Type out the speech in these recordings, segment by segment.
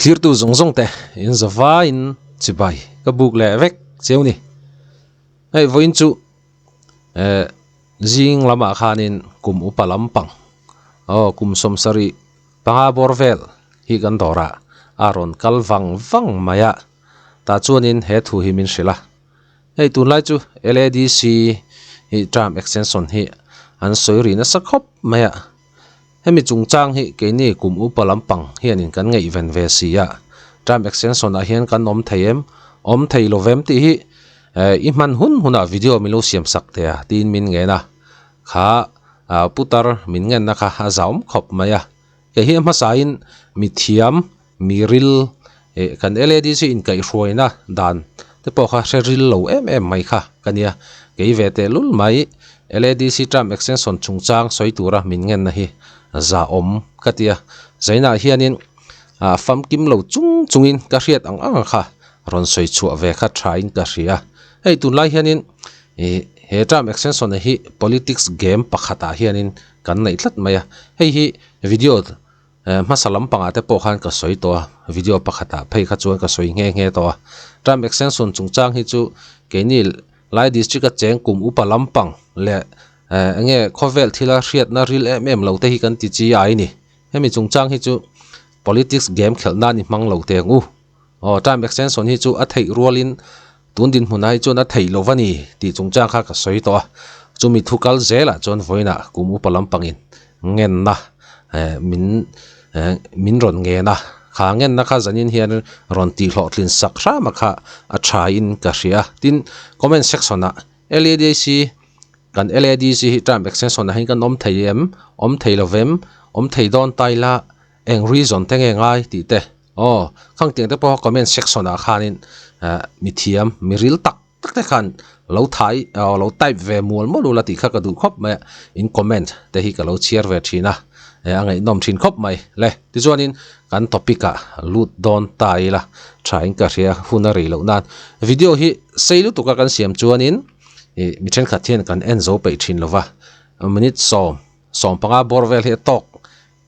clear tu zong te in zawa in chibai ka buk le vek cheu ni ei voin chu jing lama khanin kum upalampang kum somsari panga borvel hi kan dora aron kalwang wang maya ta chuanin he thu hi min hrila ei tun lai chu LADC hi tram extension hi an soiri na sakhop maya hemi chungchang hi ke ni kum upalampang hianin kan ngei ven ve sia tram extension a hian kan om theim om thei lovem ti hi i man huna video milo siam sak te a tin min nge na kha putar min ngen na kha zaum khop maya ke hi ma sain mithiam miril kan LADC in kai hroina dan te po kha ril lo em mai kha kania ke ve te lul mai LADC tram extension chungchang soitura min ngen na hi za om katia zaina hianin fam kim lo chungin ka riat ang kha ron soi chu ve kha thain ka ria ei tun lai hianin he tram extension hi politics game pakhata hianin kan nei thlat maya hei hi video masalam panga te po khan ka soi to video pakhata phei kha chuan ka soi nge to tram extension chungchang hi chu keini lai district a cheng kum upalampang le nge khovel thila riat na ril em lo te hi kan ti chi ai ni hemi chungchang hi chu politics game khelna ni mang lo te ngu tram extension hi chu a thei rolin tundin hunai chu na thei lovani ti chungchang kha ka soi to chumi thukal zela chon voina kum upalampangin ngen na min ron nge na kha ngen na kha zanin hian ron ti hlo tlin sak ra ma kha a tha in ka ria tin comment section na LADC kan LADC hi tram extension na hin kan om thei lovem om thei don taila eng reason te nge ngai ti te khang tiang te po comment section a khanin mithiam miril tak te khan lo thai lo type ve mol la ti kha ka du khop ma in comment te hi ka lo share ve thina angai nom thin khop mai le ti chuanin kan topic a lut don taila thain ka ria hunari lo nan video hi seilu to ka kan siam chuanin mi then kha thian kan en zo pe thin lova minute som panga borvel he tok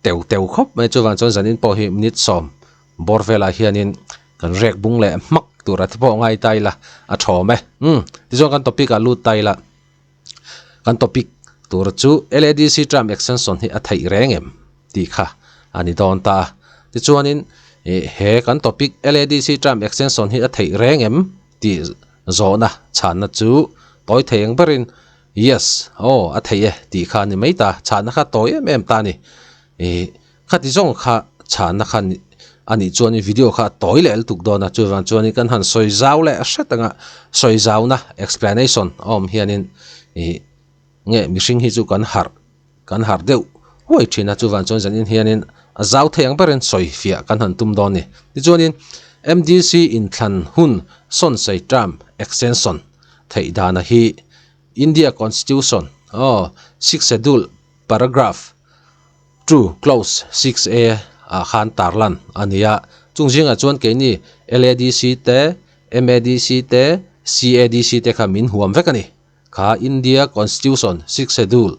teu khop mai chuwan chon zanin po hi minute som borvela hianin kan rek bung le mak tura te po ngai taila a thome ti chuan kan topic a lut taila kan topic tur chu LADC tram extension hi a thei rengem ti kha ani don ta ti chuanin he kan topic LADC tram extension hi a thei rengem ti zona chana chu toy theng berin yes a thei ti kha ni mai ta chana kha toy em ta ni kha ti zong kha chana kha ani chuani video kha toy lel tuk dona chuwan chuani kan han soi zau le hretanga soi zau na explanation hianin nge mishing hi chu kan har deuh hoi thina chuwan chon zanin hianin a zau theng beren soi fia kan han tum don ni ti chuanin MDC in thlan hun son sei tram extension thei dana hi India Constitution 6 schedule paragraph 2 clause 6a khan tarlan ania chungjinga chuan ke ni LADC te MADC te CADC te kha min huam vekani kha India Constitution 6 schedule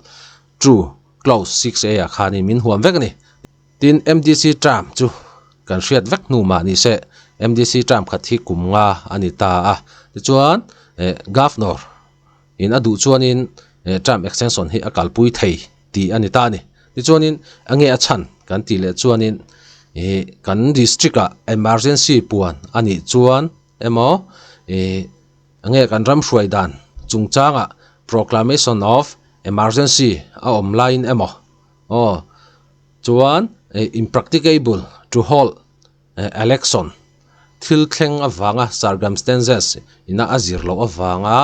2 clause 6a khani min huam vekani tin MDC tram chu kan riat vek nu ma ni se MDC tram khathi kumnga ani ta ti chuan governor in adu chuanin tram extension hi akal pui thei ti ani ta ni ti chuanin ange a chan kan ti le chuanin kan district a emergency puan ani chuan emo ange kan ram hruai dan chungchanga proclamation of emergency a online emo chuan impracticable to hold election thil thleng awanga circumstances ina azir lo awanga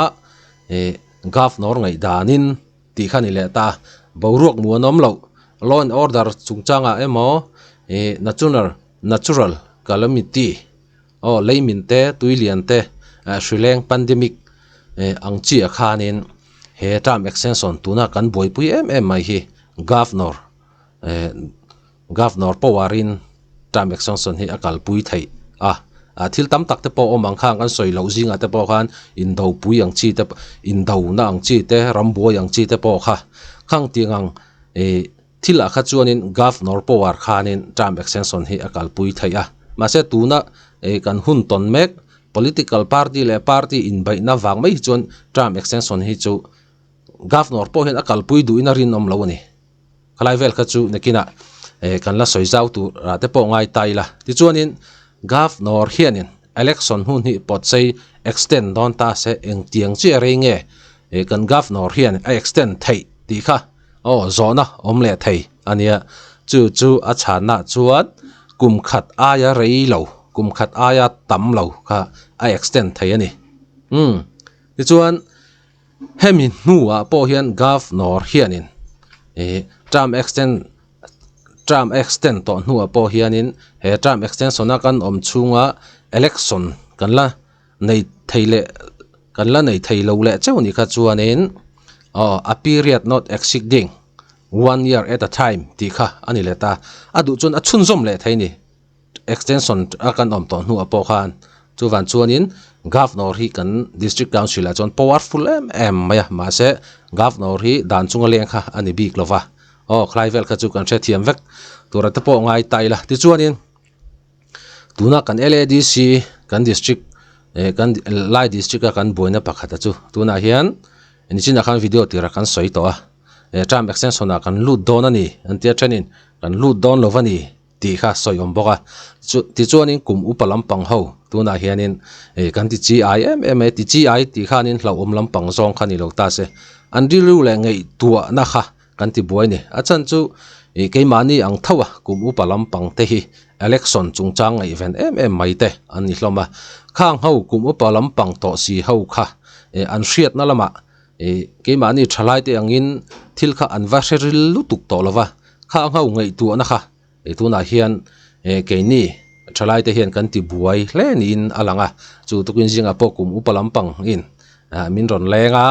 governor ngai danin ti khani le ta boruak muanom lo law and order chungchanga emo natural calamity leimin te tuilian te shrileng pandemic angchi a khanin he tram extension tuna kan boipui em mai hi governor powarin tram extension hi akal pui thei thil tam tak te po omang khang kan soi lo zinga te po khan in do pui ang chi te in do na ang chi te ramboi ang chi te po kha khang tingang thila kha chuanin governor powar khanin tram extension hi akal pui thei mà sẽ tu na kan hun ton mek political party le party in bai na wang mai chuan Trump extension hi chu governor po hen akal pui du ina rin om lo ni khalai vel kha chu nekina kan la soi zau tu ra te po ngai tai la ti chuanin governor hianin election hun hi pot sei extend don ta se eng tiang che re nge kan governor hian a extend thei ti kha zona omle thei ania chu a chana chuan kum khat aya rei lo kum khat aya tam lo kha a extend thei ani ti chuan hemin nuwa po hian governor hianin Trump extend to nuwa po hianin he Trump extension na kan om chunga election kan la nei thei lo le chawni kha chuanin a period not exceeding 1 year at a time ti kha ani leta adu chun a chun zom le thei ni extension akan om to nuwa po khan chu van chuanin governor hi kan district council a chon powerful maya ma se governor hi dan chunga leng kha ani bik lova khlai vel kha chu kan the thiam vek tura te po ngai tai la ti chuanin tuna kan LADC kan district kan lai district kan boina pakhata chu tuna hian ni china khan video tira kan soi to Trump extension na kan lut don ani antia trainin kan lut don lovani ti kha soi om boka ti chuanin kum upalam pang ho tuna hianin kan ti chi ti chi ti khanin hlo om lampang zong khani lo ta se an rilu le ngei tua na kha kan ti buai ni achan chu keimani ang thawa kum upalam pang te hi election chungchang event mai te an ni hloma khang ho kum upalam pang to si ho kha an hriat na lama keimani thalai te angin thil kha an va sheril lutuk to lova khang ho ngei tu na kha tuna hian keini thalai te hian kan ti buai hle ni in alanga chu tukin jinga po kum upalam pang in min ron lenga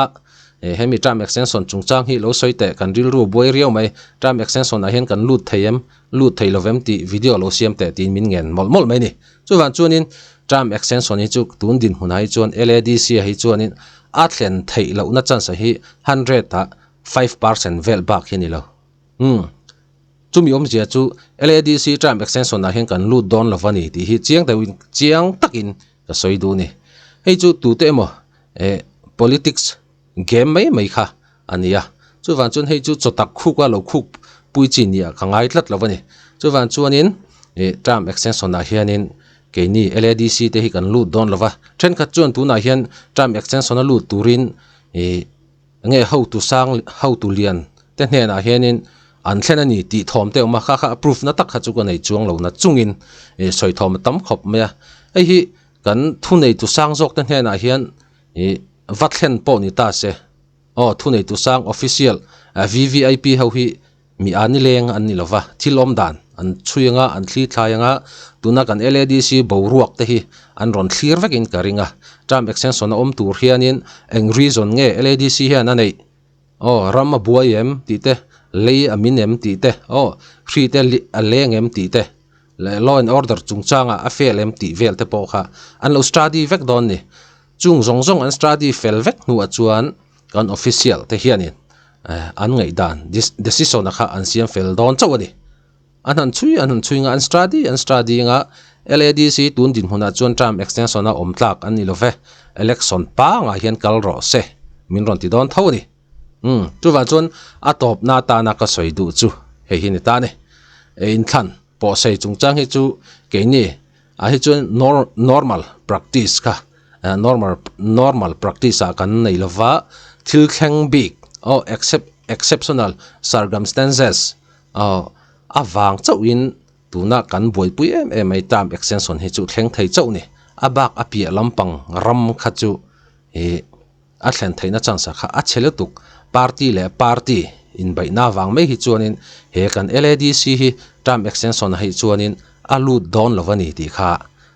hemi Trump extension chungchang hi lo soite kan ril ru boi riau mai Trump extension a hian kan lut thei lovem ti video lo siam te tin min ngen mol mai ni chu van chuanin Trump extension hi chu tun din hunai chuan LADC hi chuanin a thlen thei lo na chan sa hi 100 ta 5% vel back hi ni lo chumi om zia chu LADC Trump extension a hian kan lut don lovani ti hi chiang takin ka soi du ni hei chu tu te mo politics game mai kha ania chu van chun hei chu chotak khuk wa lo khuk pui chi nia khangai tlat lovani chu van chuanin Trump extension na hianin keini LADC te hi kan lut don lova then khat chuan tu na hian Trump extension na lut turin nge how to lian te hne na hianin an thlen ani ti thom te ma kha proof na tak kha chu kan nei chuang lo na chungin soi thom tam khop maya ei hi kan thu nei tu sang jok te hne na hian vatlen po ni ta se thu nei tu sang official VVIP ho hi mi ani leng an ni lova thilom dan an chuinga an thli thlaianga tuna kan LADC boruak te hi an ron thlir vekin karinga Trump extension na om tur hianin eng reason nge LADC hian anei rama buaiem ti te lei aminem ti te hri te alengem ti te law and order chungchanga a felem ti vel te po kha an lo study vek don ni chung zong an study fel vek nu a chuan kan official te hianin an ngei dan decision kha an siam fel don chawani an chui nga an study nga LADC tun din huna chuan Trump extension na om tlak an ni love election pa nga hian kal ro se min ron ti don thawni chu wa chuan a top na ta na ka soi du chu he hi ni ta ne in than po sei chungchang hi chu ke ni a hi chuan normal practice ka normal practice a kan nei lova thil kheng big exceptional circumstances awang chawin tuna kan boi pui ai Trump extension hi chu thleng thei chau ni abak apia lampang ram kha chu a thlen theina changsa kha a chheletuk party le party in bai na wang mai hi chuanin he kan LADC hi Trump extension hi chuanin alu don lovani ti kha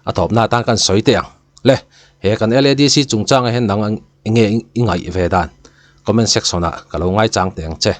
a top na tan kan soi te ang le he kan LADC chungchang hen nang nge ingai ve dan comment section a kalo ngai chang teng che